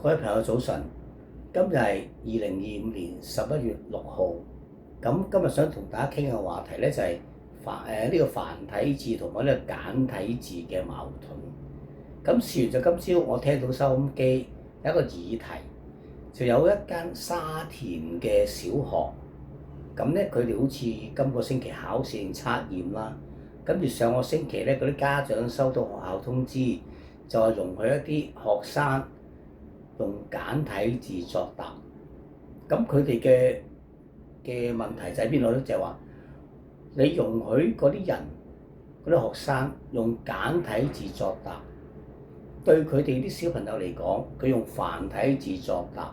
各位朋友早晨，今日係2025年11月6號。咁今日想同大家傾嘅話題咧就係呢個繁體字同埋呢個簡體字嘅矛盾。咁事緣就今朝我聽到收音機有一個議題，就有一間沙田嘅小學，咁咧佢哋好似今個星期考試定測驗啦，跟住上個星期咧嗰啲家長收到學校通知，就係容許一啲學生用簡體字作答。咁佢哋嘅問題就喺邊度咧？就係話你容許嗰啲人嗰啲學生用簡體字作答，對佢哋啲小朋友嚟講，佢用繁體字作答，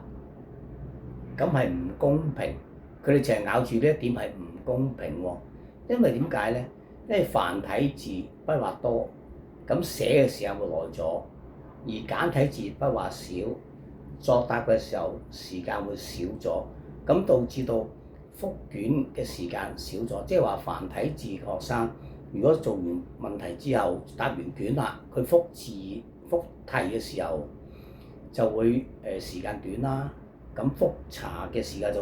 咁係唔公平。佢哋淨係咬住呢一點係唔公平喎。因為點解咧？因為繁體字筆畫多，咁寫嘅時候會耐咗；而簡體字筆畫少，作答嘅時候時間會少咗，咁導致到覆卷嘅時間少咗。即係話繁體字學生如果做完問題之後答完卷啦，佢覆題嘅時候就會時間短啦，咁覆查嘅時間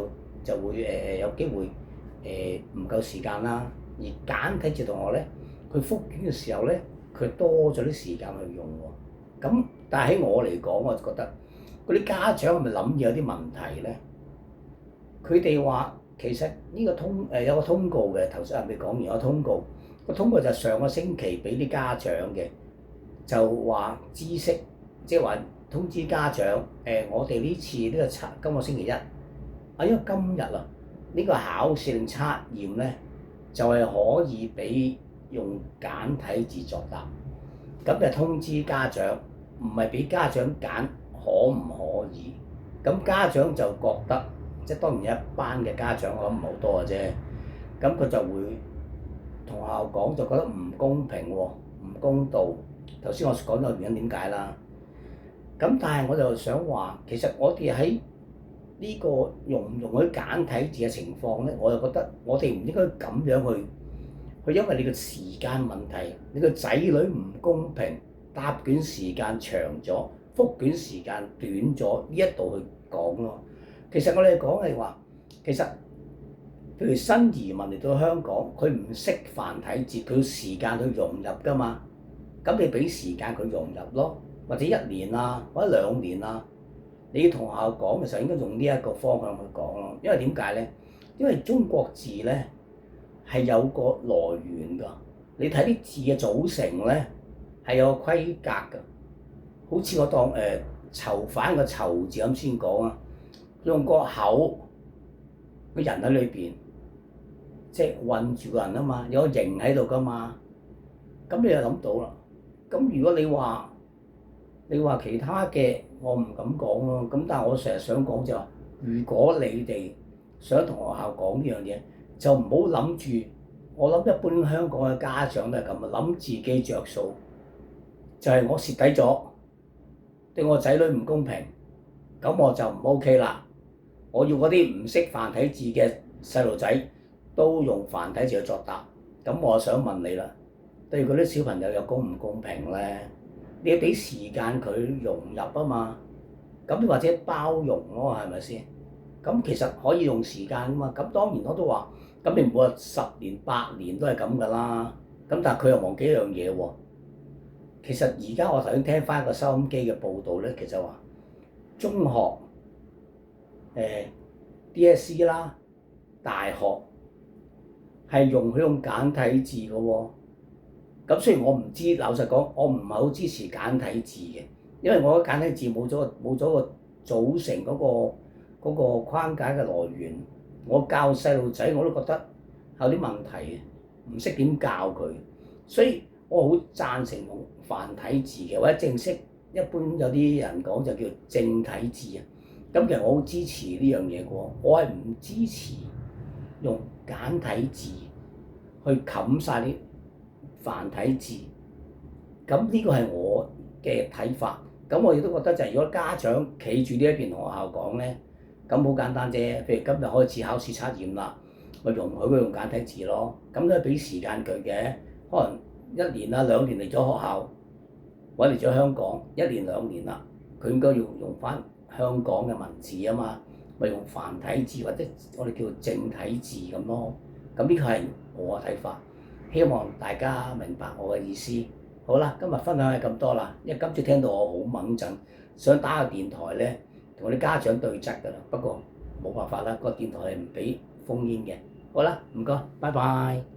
就會有機會唔夠時間啦。而簡體字同學咧，佢覆卷嘅時候咧，佢多咗啲時間去用喎。咁但係喺我嚟講，我就覺得嗰啲家長係咪諗住有啲問題咧？佢哋話其實呢個有個通告嘅，頭先未講完個通告，個通告就係上個星期俾啲家長嘅，就話知識，即係話通知家長我哋呢次呢個今個星期一因為今日啊呢個考試定測驗咧，就係可以俾用簡體字作答，咁就通知家長，唔係俾家長揀可唔可以。咁家長就覺得，即係當然一班嘅家長，我諗唔係好多嘅啫。咁佢就會同學校講，就覺得唔公平喎，唔公道。頭先我講咗原因點解啦。咁但係我就想話，其實我哋喺呢個容唔容許簡體字嘅情況咧，我就覺得我哋唔應該咁樣去因為你個時間問題，你個仔女唔公平，答卷時間長咗，覆卷時間短咗，呢一度去講咯。其實我哋講係話，其實譬如新移民嚟到香港，佢唔識繁體字，佢要時間去融入㗎嘛。咁你俾時間佢融入咯，或者1年啊，或者2年啊。你要同學校講嘅時候，應該用呢一個方向去講咯。因為點解咧？因為中國字咧係有個來源㗎。你睇啲字嘅組成咧係有個規格㗎。好似我當囚犯個囚字咁先講啊，用個口個人喺裏邊，即係韞住個人啊嘛，有個形喺度㗎嘛。咁你就諗到啦。咁如果你話其他嘅，我唔敢講咯。咁但係我成日想講就話，如果你哋想同學校講呢樣嘢，就唔好諗住。我諗一般香港嘅家長都係咁啊，諗自己着數，就係我蝕底咗，對我仔女唔公平，咁我就唔 OK 啦。我要嗰啲唔識繁體字嘅細路仔都用繁體字去作答。咁我想問你啦，對嗰啲小朋友有公唔公平咧？你要俾時間佢融入啊嘛，咁或者包容咯，係咪先？咁其實可以用時間啊嘛。咁當然我都話，咁你唔會話10年8年都係咁噶啦。咁但係佢又忘記一樣嘢喎。其實而家我頭先聽翻個收音機嘅報導咧，其實話中學DSE 啦，大學係容許用簡體字嘅喎。咁雖然我唔知，老實講，我唔係好支持簡體字嘅，因為我覺得簡體字冇咗個組成嗰個框架嘅來源。我教細路仔我都覺得有啲問題，唔識點教佢，所以我好贊成用繁體字嘅，或者正式一般有啲人講就叫正體字啊。咁其實我好支持呢樣嘢嘅喎，我係唔支持用簡體字去冚晒啲繁體字。咁呢個係我嘅睇法。咁我亦都覺得就係如果家長企住呢一邊學校講咧，咁好簡單啫。譬如今日開始考試測驗啦，咪容許佢用簡體字咯。咁都係俾時間佢嘅，可能1年啊2年嚟咗學校，或者嚟咗香港1年2年啦，佢應該要用翻香港嘅文字啊嘛，咪用繁體字或者我哋叫正體字咁咯。咁呢個係我嘅睇法，希望大家明白我嘅意思。好啦，今日分享係咁多啦，因為今次聽到我好猛陣，想打個電台咧，同啲家長對質㗎啦。不過冇辦法啦，個電台係唔俾烽煙嘅。好啦，唔該，拜拜。